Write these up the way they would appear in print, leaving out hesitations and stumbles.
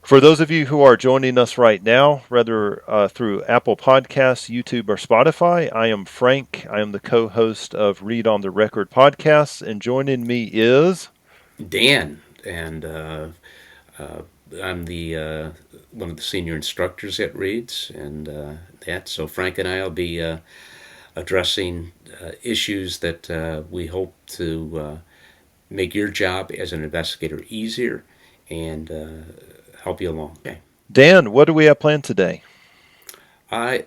For those of you who are joining us right now, whether through Apple Podcasts, YouTube, or Spotify, I am Frank. I am the co-host of Reid on the Record podcast, and joining me is Dan, and uh, I'm the one of the senior instructors at Reid's, and that. So Frank and I will be addressing issues that we hope to make your job as an investigator easier and help you along. Okay. Dan. What do we have planned today?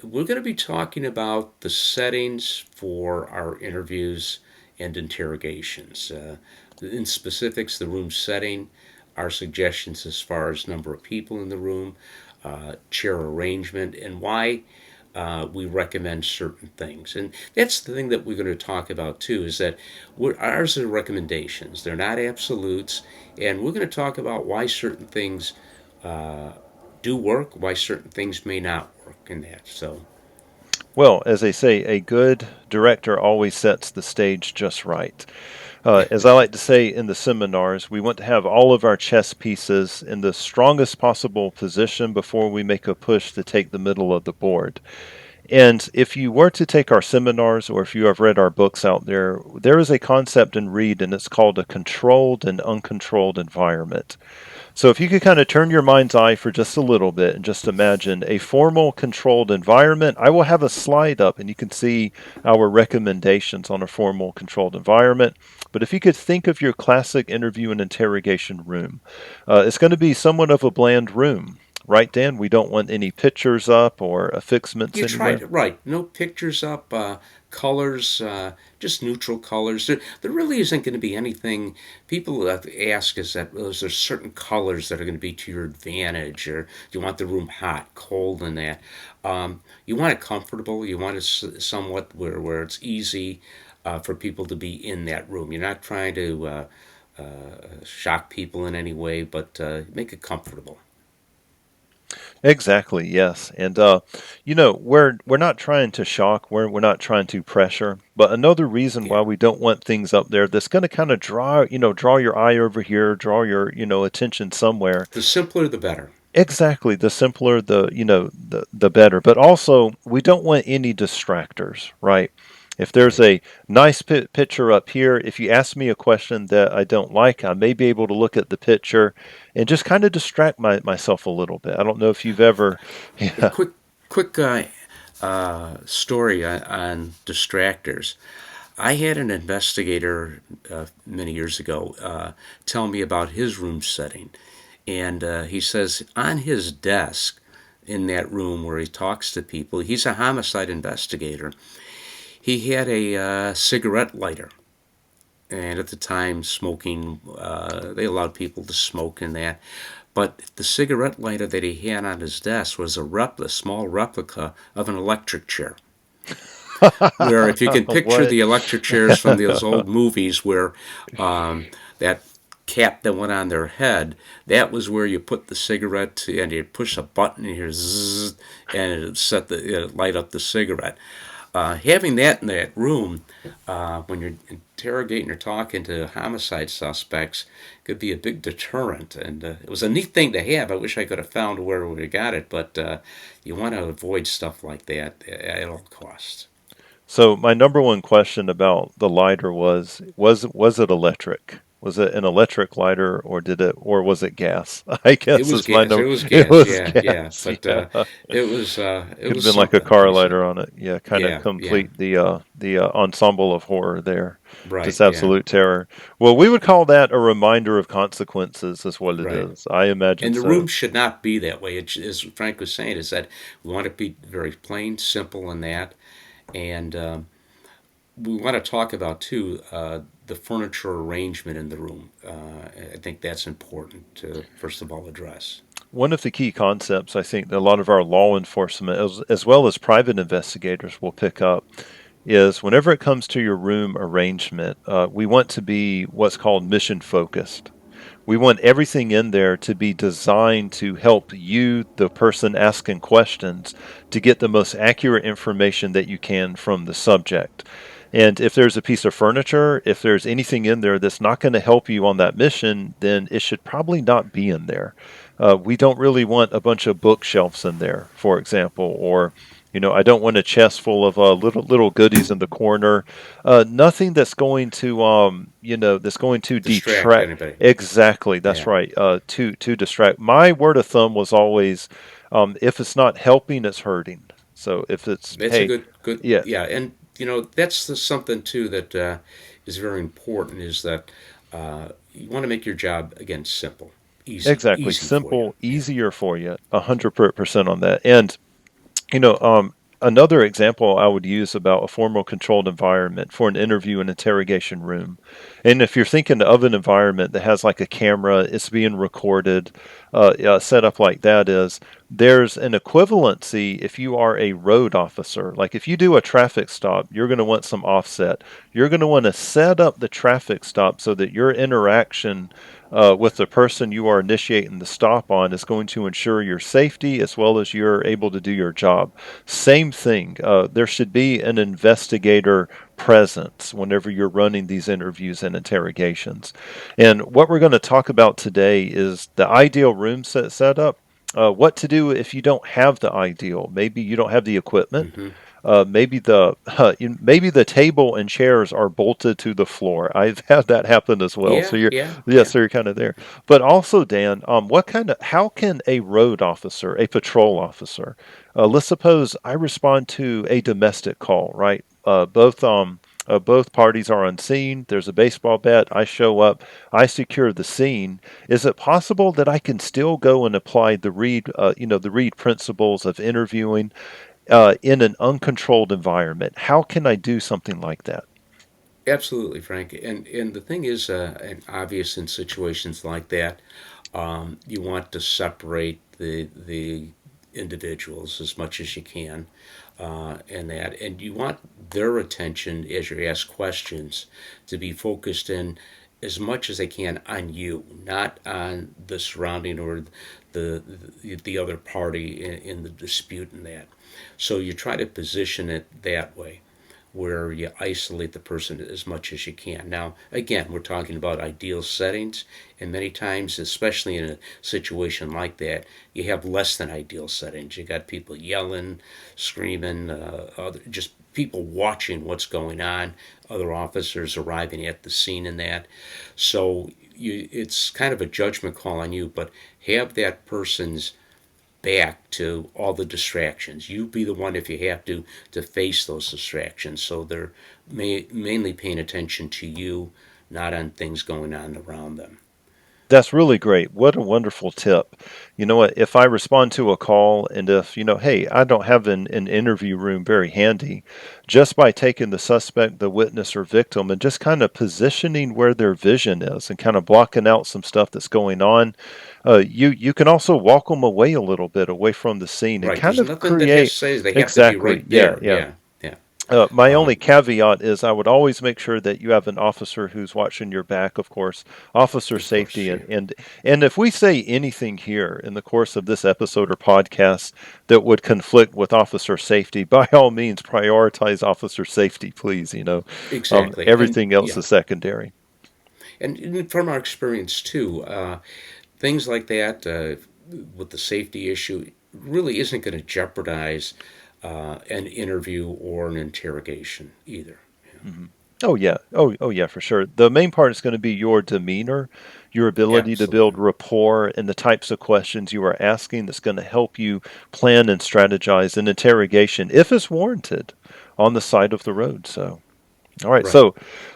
We're going to be talking about the settings for our interviews and interrogations. In specifics, the room setting, our suggestions as far as number of people in the room, chair arrangement, and why we recommend certain things. And that's the thing that we're going to talk about too, is that ours are recommendations. They're not absolutes. And we're going to talk about why certain things do work, why certain things may not work in that. So, Well, as they say, a good director always sets the stage just right. As I like to say in the seminars, we want to have all of our chess pieces in the strongest possible position before we make a push to take the middle of the board. And if you were to take our seminars or if you have read our books out there, there is a concept in Reid and it's called a controlled and uncontrolled environment. So if you could kind of turn your mind's eye for just a little bit and just imagine a formal controlled environment, I will have a slide up and you can see our recommendations on a formal controlled environment. But if you could think of your classic interview and interrogation room, it's going to be somewhat of a bland room. Right, Dan? We don't want any pictures up or affixments you tried anywhere. it right. No pictures up, colors, just neutral colors. There really isn't going to be anything. People ask us that, well, is there certain colors that are going to be to your advantage, or do you want the room hot, cold, and that? You want it comfortable. You want it somewhat where it's easy for people to be in that room. You're not trying to shock people in any way, but make it comfortable. Exactly, yes. And we're not trying to shock, we're not trying to pressure. But another reason Yeah. why we don't want things up there that's going to kind of draw your eye over here, draw your, attention somewhere. The simpler, the better. Exactly. The simpler, the better. But also, we don't want any distractors, right? If there's Right. a nice picture up here, if you ask me a question that I don't like, I may be able to look at the picture and just kind of distract myself a little bit. I don't know if you've ever, A yeah. quick story on distractors. I had an investigator many years ago tell me about his room setting. And he says on his desk in that room where he talks to people, he's a homicide investigator. He had a cigarette lighter. And at the time, smoking, they allowed people to smoke in that. But the cigarette lighter that he had on his desk was a small replica of an electric chair. Where if you can picture What? the electric chairs from those old movies where that cap that went on their head, that was where you put the cigarette and you push a button and you zzz, and it light up the cigarette. Having that in that room when you're interrogating or talking to homicide suspects could be a big deterrent. And it was a neat thing to have. I wish I could have found where we got it, but you want to avoid stuff like that at all costs. So my number one question about the lighter was it electric? Was it an electric lighter or was it gas? I It guess was is my gas. It number. was It gas. was Yeah, yeah. gas. But Yeah. it Could have was been like a something. car He said, lighter on it. Yeah, kind of yeah, yeah, complete the ensemble of horror there. right, Just yeah, absolute terror. Well, we would call that a reminder of consequences, is what it right. is. I imagine And the room so. should not be that way. As Frank was saying, is that we want to be very plain, simple, in that, and we want to talk about too the furniture arrangement in the room. I think that's important to first of all address. One of the key concepts I think that a lot of our law enforcement, as well as private investigators, will pick up is whenever it comes to your room arrangement, we want to be what's called mission focused. We want everything in there to be designed to help you, the person asking questions, to get the most accurate information that you can from the subject. And if there's a piece of furniture, if there's anything in there that's not going to help you on that mission, then it should probably not be in there. We don't really want a bunch of bookshelves in there, for example, or I don't want a chest full of little goodies in the corner. Nothing that's going to that's going to Distract detract. anybody. Exactly, that's Yeah. right. To distract. My word of thumb was always, if it's not helping, it's hurting. So if it's, That's a hey, good, yeah, yeah, and that's something too that is very important is that you want to make your job again simple, exactly, easy for you. simple, Yeah. easier for you, 100% on that. And You know, um, another example I would use about a formal controlled environment for an interview and interrogation room. And if you're thinking of an environment that has like a camera, it's being recorded, set up like that is, there's an equivalency if you are a road officer. Like if you do a traffic stop, you're going to want some offset. You're going to want to set up the traffic stop so that your interaction with the person you are initiating the stop on is going to ensure your safety as well as you're able to do your job. Same thing. There should be an investigator presence whenever you're running these interviews and interrogations. And what we're going to talk about today is the ideal room setup. What to do if you don't have the ideal? Maybe you don't have the equipment. Mm-hmm. Maybe the table and chairs are bolted to the floor. I've had that happen as well. So Yeah, you're yeah, yeah, yeah. so you're kind of there. But also, Dan, how can a road officer, a patrol officer, let's suppose I respond to a domestic call, right? Both parties are on scene. There's a baseball bat. I show up. I secure the scene. Is it possible that I can still go and apply the Reid principles of interviewing in an uncontrolled environment? How can I do something like that? Absolutely, Frank. And the thing is, and obvious in situations like that, you want to separate the individuals as much as you can, and you want their attention as you ask questions to be focused in as much as they can on you, not on the surrounding or the other party in the dispute and that. So you try to position it that way where you isolate the person as much as you can. Now, again, we're talking about ideal settings, and many times, especially in a situation like that, you have less than ideal settings. You got people yelling, screaming, just people watching what's going on, other officers arriving at the scene and that. So it's kind of a judgment call on you, but have that person's back to all the distractions. You be the one, if you have to face those distractions. So they're mainly paying attention to you, not on things going on around them. That's really great. What a wonderful tip. You know what? If I respond to a call and if, hey, I don't have an interview room very handy, just by taking the suspect, the witness, or victim and just kind of positioning where their vision is and kind of blocking out some stuff that's going on, you can also walk them away a little bit away from the scene and Right. kind There's of nothing that has create. to say they have to be Exactly. right Yeah, there. yeah. Yeah. Yeah. My Uh, only caveat is I would always make sure that you have an officer who's watching your back, of course, officer of course. safety. Yeah. And if we say anything here in the course of this episode or podcast that would conflict with officer safety, by all means, prioritize officer safety, please. Exactly. And Everything else yeah. is secondary. And from our experience too, things like that with the safety issue really isn't going to jeopardize an interview or an interrogation either. hmm Oh yeah. Oh yeah, for sure. The main part is going to be your demeanor, your Yeah, ability to absolutely. build rapport, and the types of questions you are asking that's going to help you plan and strategize an interrogation if it's warranted on the side of the road. So, all right. Right.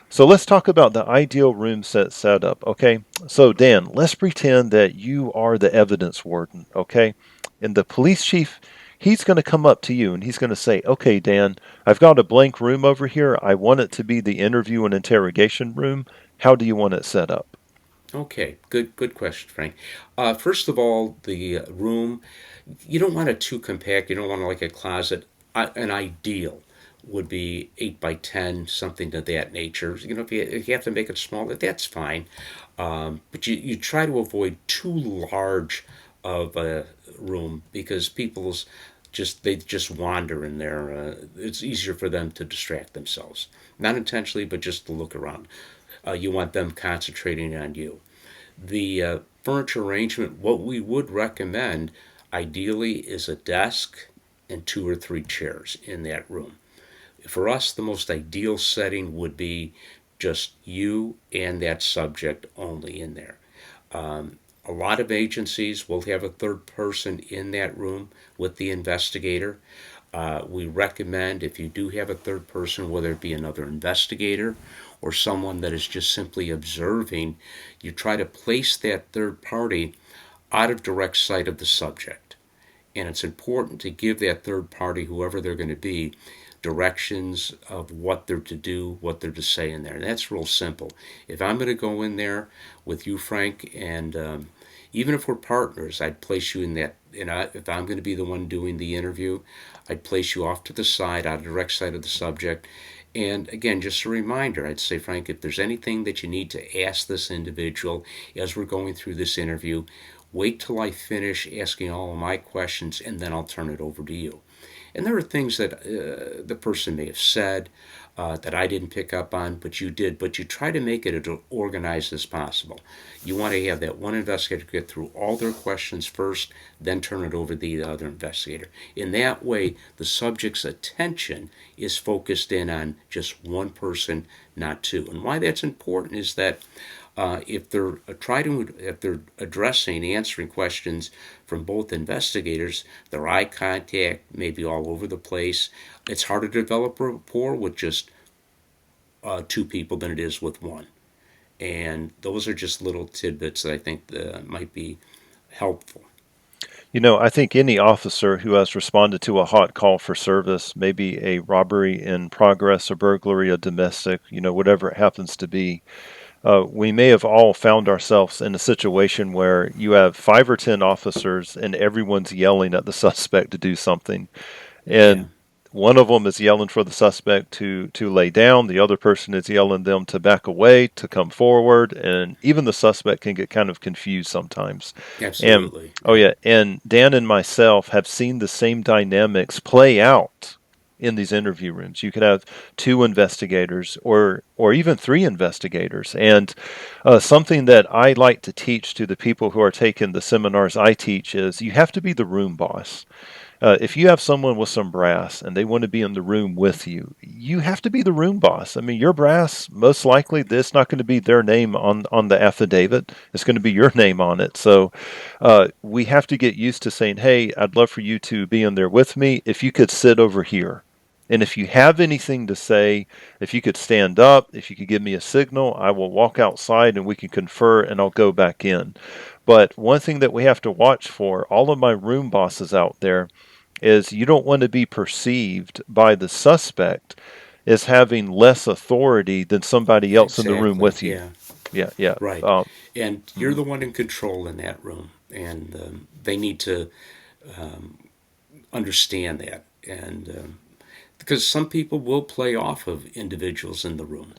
So let's talk about the ideal room setup. Okay. So Dan, let's pretend that you are the evidence warden. Okay, and the police chief, he's going to come up to you and he's going to say, "Okay, Dan, I've got a blank room over here. I want it to be the interview and interrogation room. How do you want it set up?" Okay. Good question, Frank. First of all, the room, you don't want it too compact. You don't want it like a closet. An ideal would be 8 by 10, something of that nature. If you have to make it smaller, that's fine. But you try to avoid too large of a room because they just wander in there. It's easier for them to distract themselves, not intentionally, but just to look around. You want them concentrating on you. The furniture arrangement, what we would recommend ideally is a desk and 2 or 3 chairs in that room. For us, the most ideal setting would be just you and that subject only in there. A lot of agencies will have a third person in that room with the investigator. We recommend if you do have a third person, whether it be another investigator or someone that is just simply observing, you try to place that third party out of direct sight of the subject. And it's important to give that third party, whoever they're going to be, directions of what they're to do, what they're to say in there. And that's real simple. If I'm going to go in there with you, Frank, and even if we're partners, I'd place you in that. And if I'm going to be the one doing the interview, I'd place you off to the side, out of direct sight of the subject. And again, just a reminder, I'd say, Frank, if there's anything that you need to ask this individual as we're going through this interview, wait till I finish asking all of my questions and then I'll turn it over to you. And there are things that the person may have said that I didn't pick up on, but you did. But you try to make it as organized as possible. You want to have that one investigator get through all their questions first, then turn it over to the other investigator. In that way, the subject's attention is focused in on just one person, not two. And why that's important is that if they're addressing, answering questions from both investigators, their eye contact may be all over the place. It's harder to develop rapport with just two people than it is with one. And those are just little tidbits that I think might be helpful. I think any officer who has responded to a hot call for service, maybe a robbery in progress, a burglary, a domestic, whatever it happens to be, we may have all found ourselves in a situation where you have 5 or 10 officers and everyone's yelling at the suspect to do something. Yeah, And one of them is yelling for the suspect to lay down. The other person is yelling them to back away, to come forward, and even the suspect can get kind of confused sometimes. And absolutely. oh Yeah. yeah, and Dan and myself have seen the same dynamics play out in these interview rooms. You could have 2 investigators or even 3 investigators. And something that I like to teach to the people who are taking the seminars I teach is you have to be the room boss. If you have someone with some brass and they want to be in the room with you, you have to be the room boss. I mean, your brass, most likely, it's not going to be their name on the affidavit. It's going to be your name on it. So we have to get used to saying, hey, I'd love for you to be in there with me. If you could sit over here. And if you have anything to say, if you could stand up, if you could give me a signal, I will walk outside and we can confer and I'll go back in. But one thing that we have to watch for, all of my room bosses out there, is you don't want to be perceived by the suspect as having less authority than somebody else in the room Exactly. with you. Yeah. Yeah, yeah. Right. And you're Mhm. the one in control in that room, and they need to understand that. And because some people will play off of individuals in the room.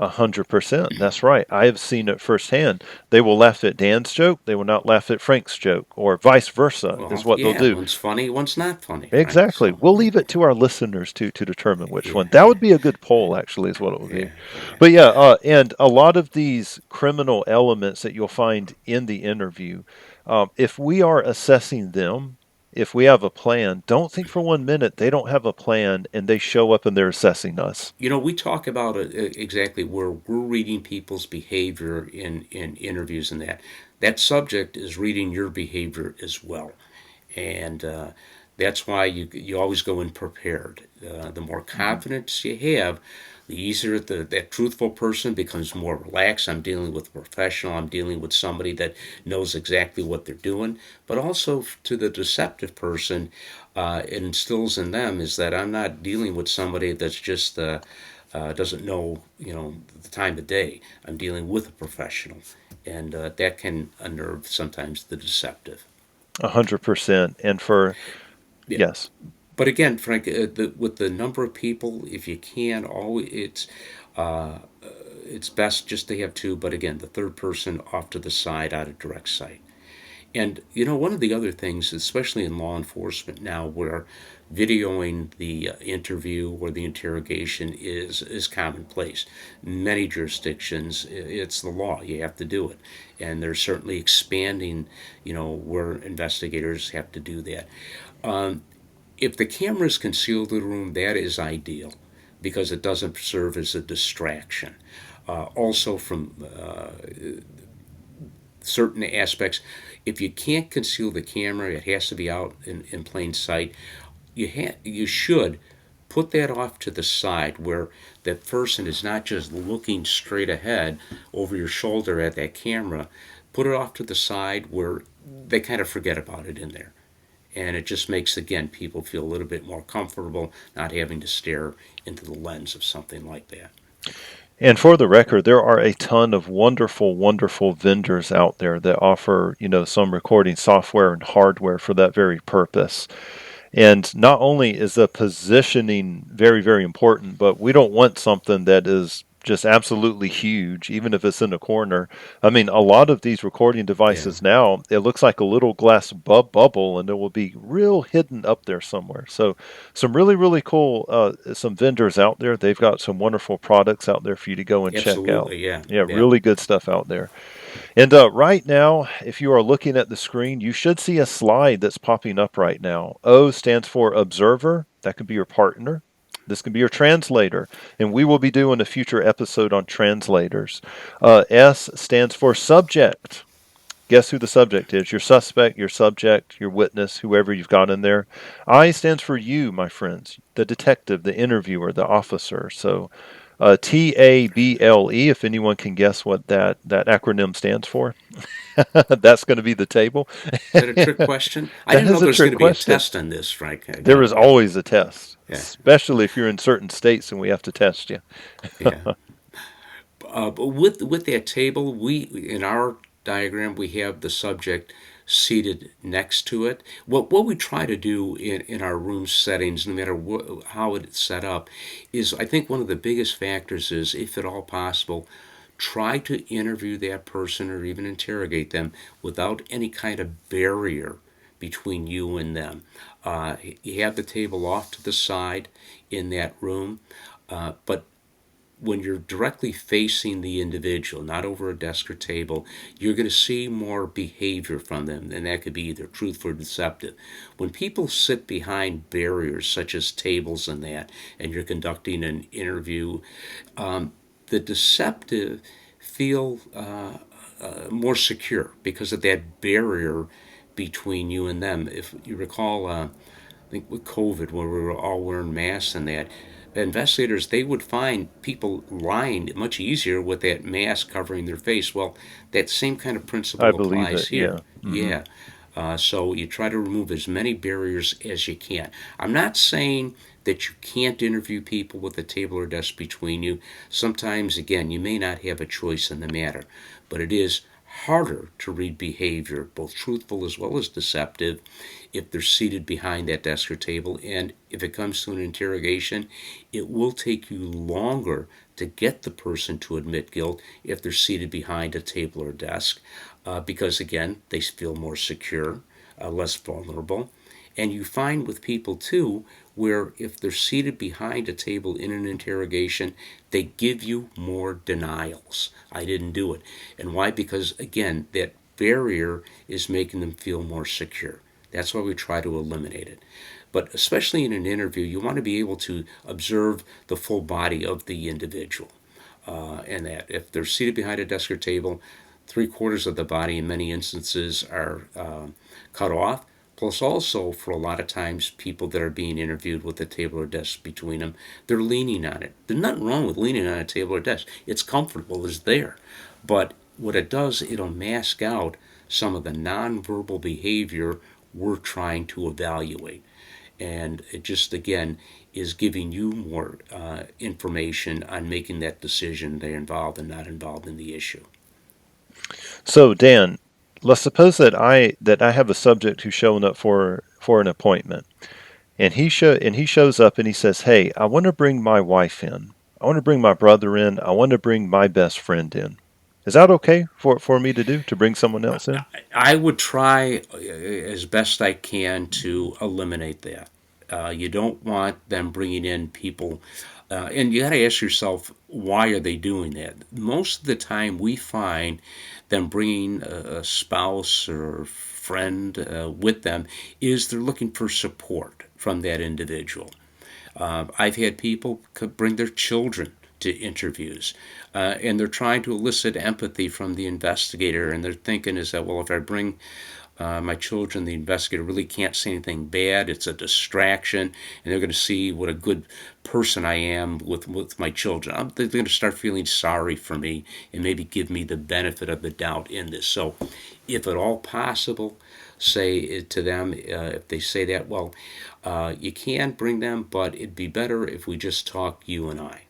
100%. That's right. I have seen it firsthand. They will laugh at Dan's joke. They will not laugh at Frank's joke, or vice versa, is Well, what they'll yeah, do. one's funny, one's not funny, Frank. Exactly. So, We'll leave it to our listeners to determine which yeah, one. That would be a good poll, actually, is what it would yeah, be. yeah. But yeah, and a lot of these criminal elements that you'll find in the interview, if we are assessing them, if we have a plan, don't think for 1 minute they don't have a plan and they show up and they're assessing us. We talk about it exactly where we're reading people's behavior in interviews and that. That subject is reading your behavior as well. And that's why you always go in prepared. The more Hmm. confidence you have, the easier that truthful person becomes more relaxed. I'm dealing with a professional. I'm dealing with somebody that knows exactly what they're doing. But also to the deceptive person, it instills in them is that I'm not dealing with somebody that's just doesn't know the time of day. I'm dealing with a professional, and that can unnerve sometimes the deceptive. 100%. And for, Yeah. yes. But again, Frank, with the number of people, if you can, always it's best just to have two. But again, the third person off to the side, out of direct sight. And one of the other things, especially in law enforcement now, where videoing the interview or the interrogation is commonplace. Many jurisdictions, it's the law. You have to do it, and they're certainly expanding. Where investigators have to do that. If the camera is concealed in the room, that is ideal because it doesn't serve as a distraction. Also, from certain aspects. If you can't conceal the camera, it has to be out in plain sight. You should put that off to the side where that person is not just looking straight ahead over your shoulder at that camera. Put it off to the side where they kind of forget about it in there. And it just makes, again, people feel a little bit more comfortable not having to stare into the lens of something like that. And for the record, there are a ton of wonderful, wonderful vendors out there that offer, some recording software and hardware for that very purpose. And not only is the positioning very, very important, but we don't want something that is just absolutely huge, even if it's in a corner. I mean, a lot of these recording Yeah, devices now, it looks like a little glass bubble, and it will be real hidden up there somewhere. So, some really, really cool, some vendors out there. They've got some wonderful products out there for you to go and check out. absolutely. Yeah, Yeah, yeah. really good stuff out there. And right now, if you are looking at the screen, you should see a slide that's popping up right now. O stands for observer. That could be your partner. This can be your translator. And we will be doing a future episode on translators. S stands for subject. Guess who the subject is? Your suspect, your subject, your witness, whoever you've got in there. I stands for you, my friends, the detective, the interviewer, the officer. So TABLE, if anyone can guess what that acronym stands for, that's going to be the table. Is that a trick question? I That didn't know is a there was going trick to be a question. test on this, Frank. There is Yeah, always a test, yeah, especially if you're in certain states and we have to test you. yeah. But with that table, we in our diagram we have the subject seated next to it. What we try to do in our room settings, no matter how it's set up, is I think one of the biggest factors is, if at all possible, try to interview that person or even interrogate them without any kind of barrier between you and them. You have the table off to the side in that room, but when you're directly facing the individual, not over a desk or table, you're going to see more behavior from them, and that could be either truthful or deceptive. When people sit behind barriers such as tables and that, and you're conducting an interview, the deceptive feel more secure because of that barrier between you and them. If you recall, I think with COVID, where we were all wearing masks and that, investigators, they would find people lying much easier with that mask covering their face. Well, that same kind of I principle believe applies it. here. Yeah. Yeah. So you try to remove as many barriers as you can. I'm not saying that you can't interview people with a table or desk between you. Sometimes, again, you may not have a choice in the matter, but it is harder to read behavior, both truthful as well as deceptive, if they're seated behind that desk or table. And if it comes to an interrogation, it will take you longer to get the person to admit guilt if they're seated behind a table or desk, because, again, they feel more secure, less vulnerable. And you find with people too, where if they're seated behind a table in an interrogation, they give you more denials. I didn't do it. And why? Because, again, that barrier is making them feel more secure. That's why we try to eliminate it. But especially in an interview, you want to be able to observe the full body of the individual. And that if they're seated behind a desk or table, three-quarters of the body in many instances are cut off. Plus, also, for a lot of times, people that are being interviewed with a table or desk between them, they're leaning on it. There's nothing wrong with leaning on a table or desk. It's comfortable, it's there. But what it does, it'll mask out some of the nonverbal behavior we're trying to evaluate. And it just, again, is giving you more information on making that decision they're involved and not involved in the issue. So Dan, let's suppose that I have a subject who's showing up for an appointment, and he shows up and he says, "Hey, I want to bring my wife in. I want to bring my brother in. I want to bring my best friend in." Is that okay for me to do, to bring someone else in? I would try as best I can to eliminate that. You don't want them bringing in people, and you got to ask yourself, why are they doing that? Most of the time, we find them bringing a spouse or friend with them is they're looking for support from that individual. I've had people bring their children to interviews, and they're trying to elicit empathy from the investigator, and they're thinking is that, well, if I bring my children, the investigator really can't say anything bad. It's a distraction, and they're going to see what a good person I am with my children. They're going to start feeling sorry for me and maybe give me the benefit of the doubt in this. So, if at all possible, say to them, if they say that, well, you can bring them, but it'd be better if we just talk, you and I.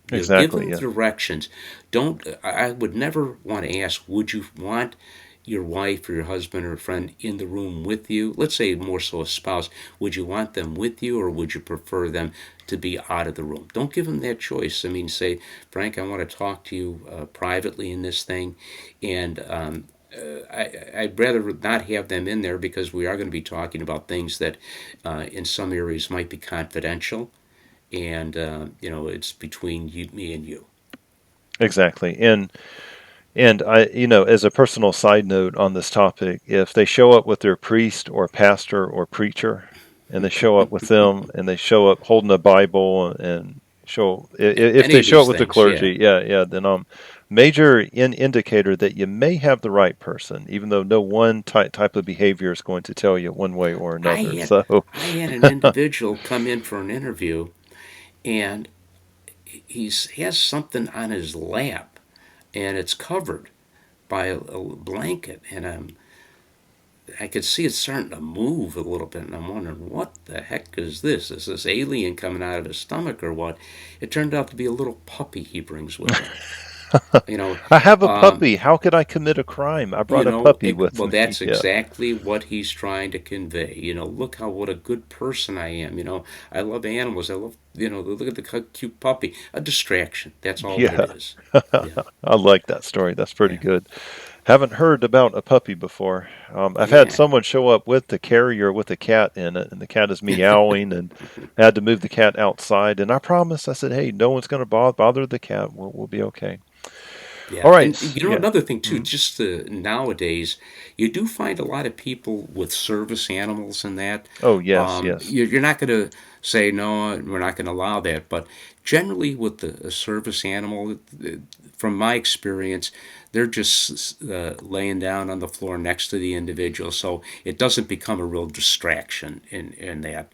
Give Exactly. them Yeah. directions. Don't. I would never want to ask, would you want your wife or your husband or friend in the room with you? Let's say more so a spouse. Would you want them with you, or would you prefer them to be out of the room? Don't give them that choice. I mean, say, Frank, I want to talk to you privately in this thing, and I'd rather not have them in there because we are going to be talking about things that in some areas might be confidential, and it's between me and you. Exactly. And I, as a personal side note on this topic, if they show up with their priest or pastor or preacher, and they show up with them, and they show up holding a Bible, and if Any they of show these up with the things, yeah. clergy, yeah, yeah, then major indicator that you may have the right person, even though no one type of behavior is going to tell you one way or I another. had So, I had an individual come in for an interview, and he has something on his lap, and it's covered by a blanket, and I could see it starting to move a little bit, and I'm wondering what the heck is this? Is this alien coming out of his stomach or what? It turned out to be a little puppy he brings with him. You know, I have a puppy. How could I commit a crime? I brought a puppy with well, me. that's Yeah. exactly what he's trying to convey. Look how what a good person I am. I love animals. I love look at the cute puppy. A distraction. That's all that it Yeah. is. Yeah, I like that story. That's pretty yeah, good. Haven't heard about a puppy before. I've had yeah, someone show up with the carrier with a cat in it, and the cat is meowing, and I had to move the cat outside. And I promised, I said, "Hey, no one's going to bother the cat. We'll be okay." All yeah. right. And Yeah. another thing too. Mhm. Just nowadays, you do find a lot of people with service animals and that. Oh, yes, yes. You're not going to say no. We're not going to allow that. But generally, with a service animal, from my experience, they're just laying down on the floor next to the individual, so it doesn't become a real distraction in that.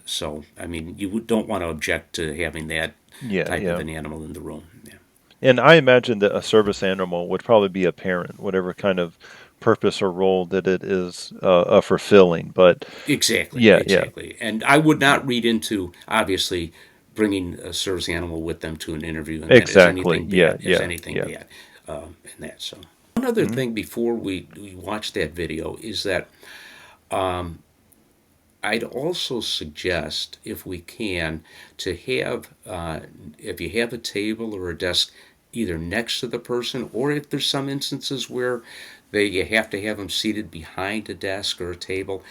So, I mean, you don't want to object to having that Yeah, type of yeah. an animal in the room. Yeah. And I imagine that a service animal would probably be a parent, whatever kind of purpose or role that it is fulfilling. But Exactly, yeah, yeah, exactly. And I would yeah. not read into, obviously, bringing a service animal with them to an interview and that as Exactly. anything Yeah, bad, yeah, yeah. in that. So, one other Mhm. thing before we watch that video is that I'd also suggest, if we can, to have, if you have a table or a desk either next to the person, or if there's some instances where you have to have them seated behind a desk or a table,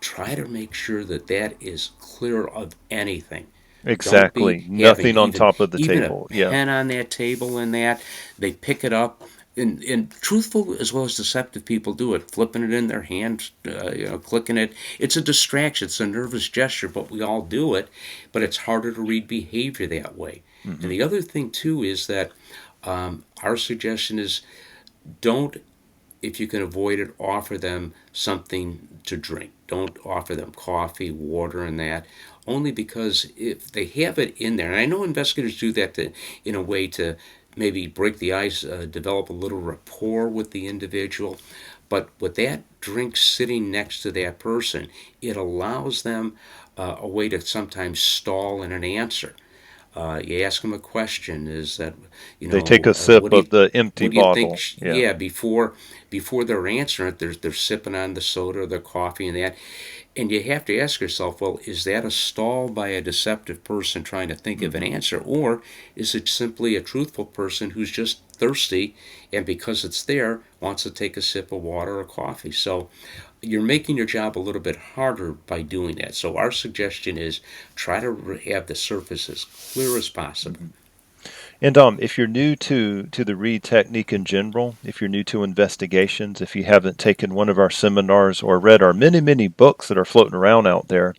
try to make sure that that is clear of anything. Don't be Exactly. having Nothing on top of the even a table. Yeah. pen on that table and that they pick it up, and truthful as well as deceptive people do it, flipping it in their hand, clicking it. It's a distraction. It's a nervous gesture, but we all do it. But it's harder to read behavior that way. And Hmm. the other thing too is that our suggestion is don't, if you can avoid it, offer them something to drink. Don't offer them coffee, water, and that. Only because if they have it in there, and I know investigators do that in a way to maybe break the ice, develop a little rapport with the individual. But with that drink sitting next to that person, it allows them a way to sometimes stall in an answer. You ask them a question: is that, They take a sip of the empty what do you think? bottle. Yeah. Yeah, before they're answering it, they're sipping on the soda or the coffee and that. And you have to ask yourself, well, is that a stall by a deceptive person trying to think of an Hmm. answer? Or is it simply a truthful person who's just thirsty and because it's there wants to take a sip of water or coffee? So you're making your job a little bit harder by doing that. So our suggestion is try to have the surface as clear as possible. Hmm. And if you're new to the Reid technique in general, if you're new to investigations, if you haven't taken one of our seminars or read our many books that are floating around out there,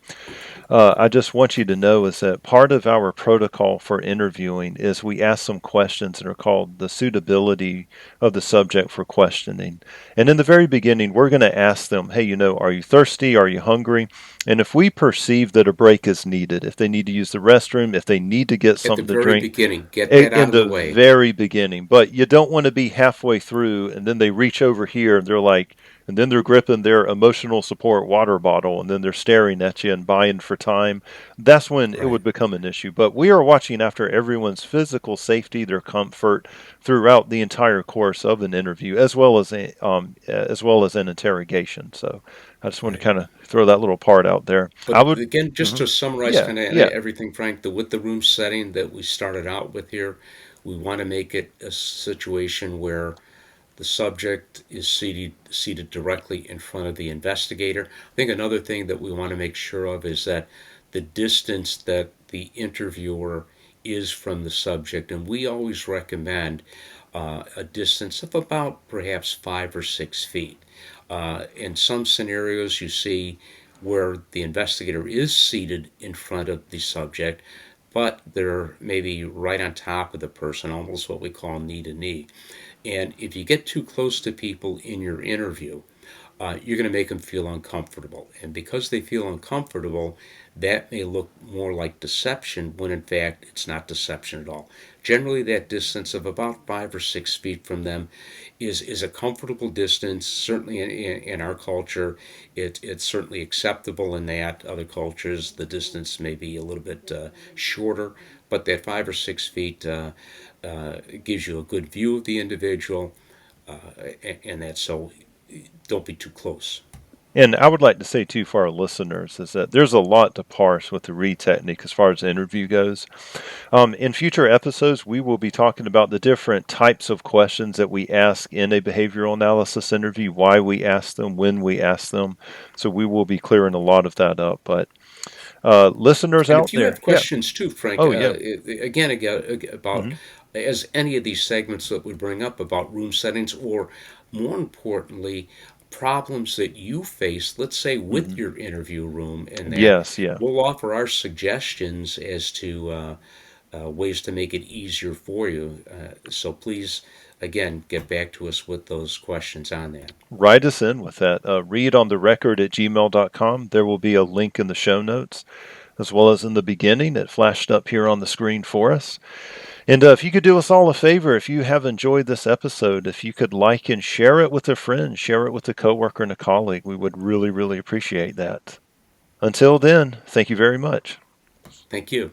I just want you to know is that part of our protocol for interviewing is we ask some questions that are called the suitability of the subject for questioning. And in the very beginning, we're going to ask them, hey, are you thirsty? Are you hungry? And if we perceive that a break is needed, if they need to use the restroom, if they need to get At the something to very drink, beginning, get that out in of the the way. very beginning, but you don't want to be halfway through and then they reach over here and they're like, and then they're gripping their emotional support water bottle and then they're staring at you and buying for time. That's when it Right, would become an issue. But we are watching after everyone's physical safety, their comfort throughout the entire course of an interview, as well as an interrogation. So I just want to right. kind of throw that little part out there. I But would, again, just mhm. to summarize Yeah, kind of yeah. everything, Frank, with the room setting that we started out with here, we want to make it a situation where the subject is seated directly in front of the investigator. I think another thing that we want to make sure of is that the distance that the interviewer is from the subject, and we always recommend a distance of about perhaps 5 or 6 feet. In some scenarios, you see where the investigator is seated in front of the subject, but they're maybe right on top of the person, almost what we call knee to knee. And if you get too close to people in your interview, you're going to make them feel uncomfortable. And because they feel uncomfortable, that may look more like deception when in fact it's not deception at all. Generally, that distance of about 5 or 6 feet from them is a comfortable distance. Certainly in our culture, it's certainly acceptable in that. Other cultures, the distance may be a little bit shorter, but that 5 or 6 feet gives you a good view of the individual, uh, and that so don't be too close. And I would like to say too for our listeners is that there's a lot to parse with the Reid technique as far as the interview goes. In future episodes, we will be talking about the different types of questions that we ask in a behavioral analysis interview, why we ask them, when we ask them. So we will be clearing a lot of that up. But listeners And out if you there, have yeah. questions too, Frank, Oh yeah. again about Hmm. as any of these segments that we bring up about room settings, or more importantly, problems that you face, let's say with Hmm. your interview room, and that Yes, yeah. we'll offer our suggestions as to ways to make it easier for you. So please, again, get back to us with those questions on that. Write us in with that. Read on the record at gmail.com. There will be a link in the show notes as well as in the beginning. It flashed up here on the screen for us. And if you could do us all a favor, if you have enjoyed this episode, if you could like and share it with a friend, share it with a coworker and a colleague, we would really appreciate that. Until then, thank you very much. Thank you.